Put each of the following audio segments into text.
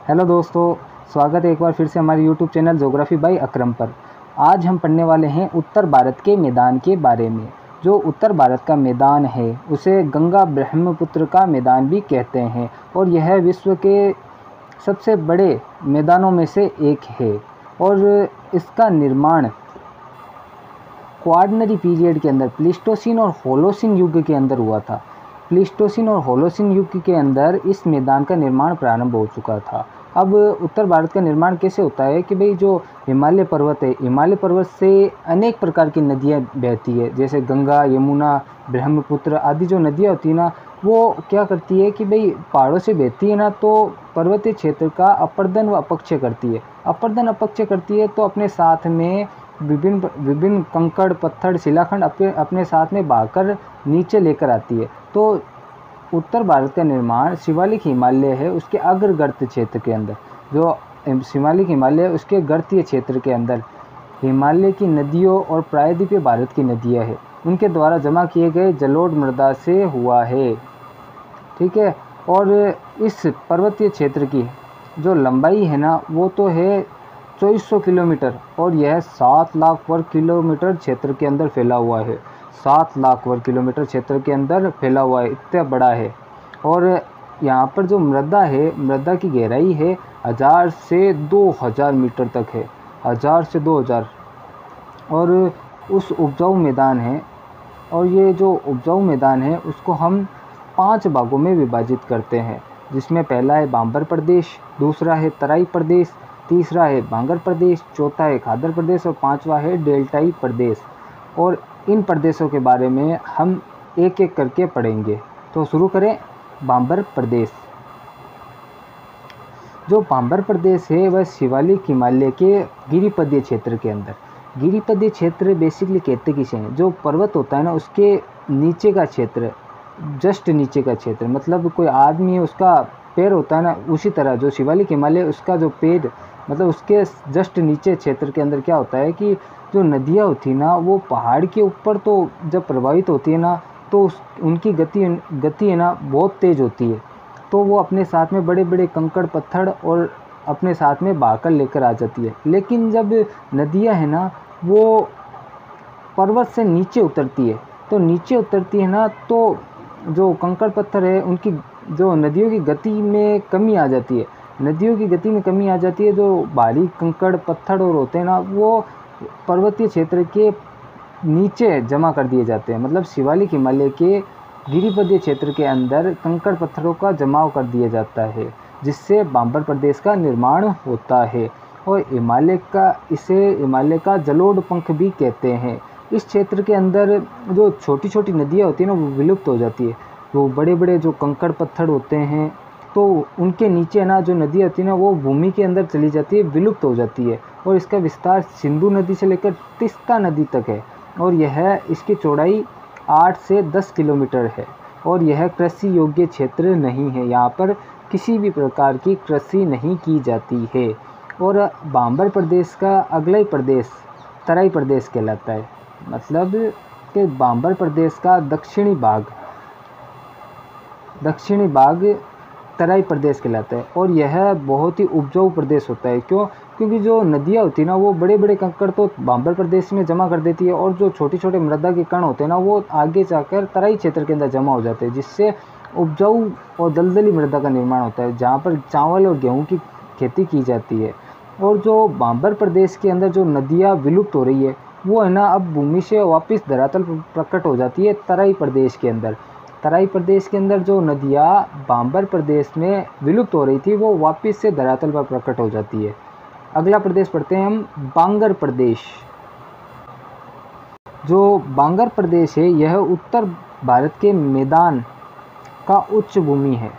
Hello दोस्तों, स्वागत है एक बार फिर से हमारे यूट्यूब चैनल ज्योग्राफी बाय अकरम पर। आज हम पढ़ने वाले हैं उत्तर भारत के मैदान के बारे में। जो उत्तर भारत का मैदान है उसे गंगा ब्रह्मपुत्र का मैदान भी कहते हैं और यह विश्व के सबसे बड़े मैदानों में से एक है। और इसका निर्माण क्वार्डनरी पीरियड के अंदर प्लीस्टोसीन और होलोसीन युग के अंदर हुआ था। प्लीस्टोसीन और होलोसीन युग के अंदर इस मैदान का निर्माण प्रारंभ हो चुका था। अब उत्तर भारत का निर्माण कैसे होता है कि भाई जो हिमालय पर्वत है, हिमालय पर्वत से अनेक प्रकार की नदियाँ बहती है, जैसे गंगा, यमुना, ब्रह्मपुत्र आदि जो नदियाँ होती है ना, वो क्या करती है कि भाई पहाड़ों से बहती है ना, तो पर्वतीय क्षेत्र का अपर्दन व अपक्षय करती है। अपर्दन अपक्षय करती है तो अपने साथ में विभिन्न कंकड़, पत्थर, शिलाखंड अपने साथ में बहाकर नीचे लेकर आती है। तो उत्तर भारत का निर्माण शिवालिक हिमालय है उसके अग्रगर्त क्षेत्र के अंदर, जो शिवालिक हिमालय है उसके गर्तीय क्षेत्र के अंदर हिमालय की नदियों और प्रायद्वीपीय भारत की नदियाँ है उनके द्वारा जमा किए गए जलोढ़ मृदा से हुआ है। ठीक है। और इस पर्वतीय क्षेत्र की जो लंबाई है ना वो तो है 2400 किलोमीटर और यह 7 लाख वर्ग किलोमीटर क्षेत्र के अंदर फैला हुआ है। 7 लाख वर्ग किलोमीटर क्षेत्र के अंदर फैला हुआ है, इतना बड़ा है। और यहाँ पर जो मृदा है, मृदा की गहराई है 1000 से 2000 मीटर तक है, 1000 से 2000। और उस उपजाऊ मैदान है, और ये जो उपजाऊ मैदान है उसको हम 5 भागों में विभाजित करते हैं, जिसमें पहला है बांबर प्रदेश, दूसरा है तराई प्रदेश, तीसरा है बांगर प्रदेश, चौथा है खादर प्रदेश और पांचवा है डेल्टाई प्रदेश। और इन प्रदेशों के बारे में हम एक एक करके पढ़ेंगे। तो शुरू करें बांबर प्रदेश। जो बांबर प्रदेश है वह शिवालिक हिमालय के गिरिपदीय क्षेत्र के अंदर, गिरिपदीय क्षेत्र बेसिकली कहते किसे हैं, जो पर्वत होता है ना उसके नीचे का क्षेत्र, जस्ट नीचे का क्षेत्र, मतलब कोई आदमी है उसका पैर होता है ना, उसी तरह जो शिवालिक हिमालय उसका जो पैर मतलब उसके जस्ट नीचे क्षेत्र के अंदर क्या होता है कि जो नदियाँ होती है ना वो पहाड़ के ऊपर तो जब प्रभावित होती है ना तो उनकी गति है ना बहुत तेज़ होती है, तो वो अपने साथ में बड़े बड़े कंकड़ पत्थर और अपने साथ में बहाकर लेकर आ जाती है। लेकिन जब नदियाँ है ना वो पर्वत से नीचे उतरती है, तो नीचे उतरती है ना तो जो कंकड़ पत्थर है उनकी जो नदियों की गति में कमी आ जाती है, नदियों की गति में कमी आ जाती है। जो भारी कंकड़ पत्थर और होते हैं ना वो पर्वतीय क्षेत्र के नीचे जमा कर दिए जाते हैं, मतलब शिवालिक हिमालय के गिरिपदीय क्षेत्र के अंदर कंकड़ पत्थरों का जमाव कर दिया जाता है, जिससे बांबर प्रदेश का निर्माण होता है। और इसे हिमालय का जलोढ़ पंख भी कहते हैं। इस क्षेत्र के अंदर जो छोटी छोटी नदियाँ होती हैं ना वो विलुप्त हो जाती है। वो बड़े बड़े जो कंकड़ पत्थर होते हैं तो उनके नीचे ना जो नदी होती है ना वो भूमि के अंदर चली जाती है, विलुप्त हो जाती है। और इसका विस्तार सिंधु नदी से लेकर तीस्ता नदी तक है और यह इसकी चौड़ाई 8 से 10 किलोमीटर है। और यह कृषि योग्य क्षेत्र नहीं है, यहाँ पर किसी भी प्रकार की कृषि नहीं की जाती है। और बांबर प्रदेश का अगला ही प्रदेश तराई प्रदेश कहलाता है, मतलब कि बांबर प्रदेश का दक्षिणी भाग तराई प्रदेश कहलाता है। और यह बहुत ही उपजाऊ प्रदेश होता है। क्योंकि जो नदियाँ होती है ना वो बड़े बड़े कंकड़ तो बांबर प्रदेश में जमा कर देती है और जो छोटे छोटे मृदा के कण होते हैं ना वो आगे जाकर तराई क्षेत्र के अंदर जमा हो जाते हैं, जिससे उपजाऊ और दलदली मृदा का निर्माण होता है, जहाँ पर चावल और गेहूँ की खेती की जाती है। और जो बांबर प्रदेश के अंदर जो नदियाँ विलुप्त हो रही है वो है ना अब भूमि से वापस धरातल पर प्रकट हो जाती है तराई प्रदेश के अंदर। तराई प्रदेश के अंदर जो नदियाँ बांबर प्रदेश में विलुप्त हो रही थी वो वापस से धरातल पर प्रकट हो जाती है। अगला प्रदेश पढ़ते हैं हम, बांगर प्रदेश। जो बांगर प्रदेश है यह उत्तर भारत के मैदान का उच्च भूमि है,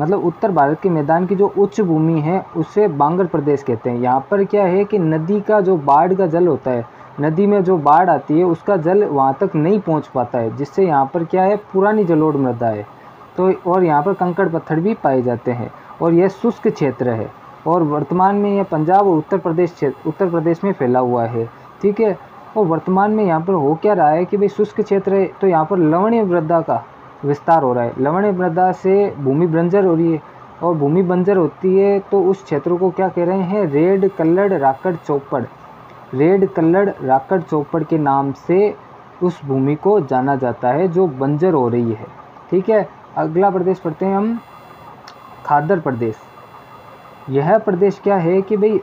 मतलब उत्तर भारत के मैदान की जो उच्च भूमि है उसे बांगर प्रदेश कहते हैं। यहाँ पर क्या है कि नदी का जो बाढ़ का जल होता है, नदी में जो बाढ़ आती है उसका जल वहाँ तक नहीं पहुँच पाता है, जिससे यहाँ पर क्या है पुरानी जलोढ़ मृदा है। तो और यहाँ पर कंकड़ पत्थर भी पाए जाते हैं और यह शुष्क क्षेत्र है। और वर्तमान में यह पंजाब और उत्तर प्रदेश में फैला हुआ है। ठीक है। और वर्तमान में यहाँ पर हो क्या रहा है कि भाई शुष्क क्षेत्र है तो यहाँ पर लवणीय मृदा का विस्तार हो रहा है, लवणीय मृदा से भूमि बंजर हो रही है और भूमि बंजर होती है तो उस क्षेत्र को क्या कह रहे हैं, रेड कलर्ड राकड़ चौपड़। रेड कलर्ड राकड़ चौपड़ के नाम से उस भूमि को जाना जाता है जो बंजर हो रही है। ठीक है, अगला प्रदेश पढ़ते हैं हम, खादर प्रदेश। यह प्रदेश क्या है कि भाई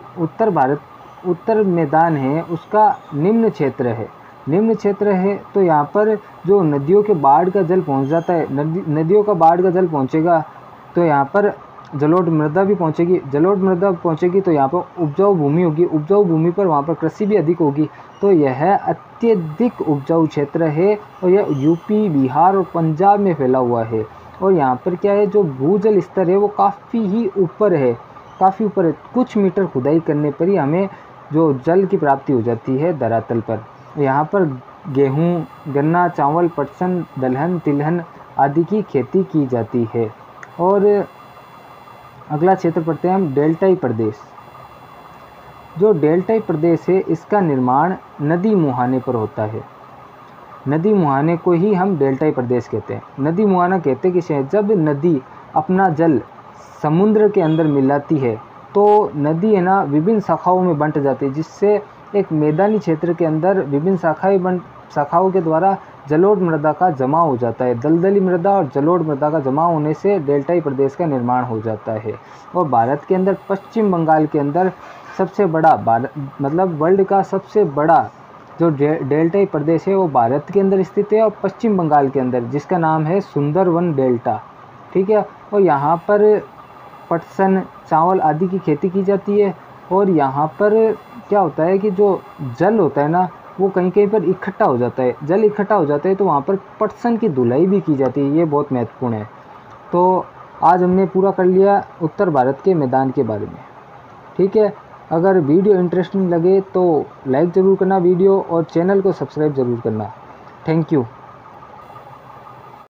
उत्तर मैदान है उसका निम्न क्षेत्र है। निम्न क्षेत्र है तो यहाँ पर जो नदियों के बाढ़ का जल पहुँच जाता है, नदियों का बाढ़ का जल पहुँचेगा तो यहाँ पर जलोढ़ मृदा भी पहुँचेगी। जलोढ़ मृदा पहुँचेगी तो यहाँ पर उपजाऊ भूमि होगी। उपजाऊ भूमि पर वहाँ पर कृषि भी अधिक होगी। तो यह अत्यधिक उपजाऊ क्षेत्र है और यह यूपी, बिहार और पंजाब में फैला हुआ है। और यहाँ पर क्या है, जो भूजल स्तर है वो काफ़ी ही ऊपर है, काफ़ी ऊपर है। कुछ मीटर खुदाई करने पर ही हमें जो जल की प्राप्ति हो जाती है धरातल पर। यहाँ पर गेहूँ, गन्ना, चावल, पटसन, दलहन, तिलहन आदि की खेती की जाती है। और अगला क्षेत्र पढ़ते हैं हम, डेल्टाई प्रदेश। जो डेल्टाई प्रदेश है इसका निर्माण नदी मुहाने पर होता है। नदी मुहाने को ही हम डेल्टाई प्रदेश कहते हैं। नदी मुहाना कहते किसे हैं, जब नदी अपना जल समुद्र के अंदर मिलाती है तो नदी है ना विभिन्न शाखाओं में बंट जाती है, जिससे एक मैदानी क्षेत्र के अंदर विभिन्न शाखाओं के द्वारा जलोढ़ मृदा का जमाव हो जाता है। दलदली मृदा और जलोढ़ मृदा का जमाव होने से डेल्टाई प्रदेश का निर्माण हो जाता है। और भारत के अंदर पश्चिम बंगाल के अंदर सबसे बड़ा मतलब वर्ल्ड का सबसे बड़ा जो डेल्टाई प्रदेश है वो भारत के अंदर स्थित है और पश्चिम बंगाल के अंदर, जिसका नाम है सुंदरवन डेल्टा। ठीक है, और यहाँ पर पटसन, चावल आदि की खेती की जाती है। और यहाँ पर क्या होता है कि जो जल होता है ना वो कहीं कहीं पर इकट्ठा हो जाता है। जल इकट्ठा हो जाता है तो वहाँ पर पटसन की धुलाई भी की जाती है। ये बहुत महत्वपूर्ण है। तो आज हमने पूरा कर लिया उत्तर भारत के मैदान के बारे में। ठीक है, अगर वीडियो इंटरेस्टिंग लगे तो लाइक ज़रूर करना वीडियो, और चैनल को सब्सक्राइब ज़रूर करना। Thank you.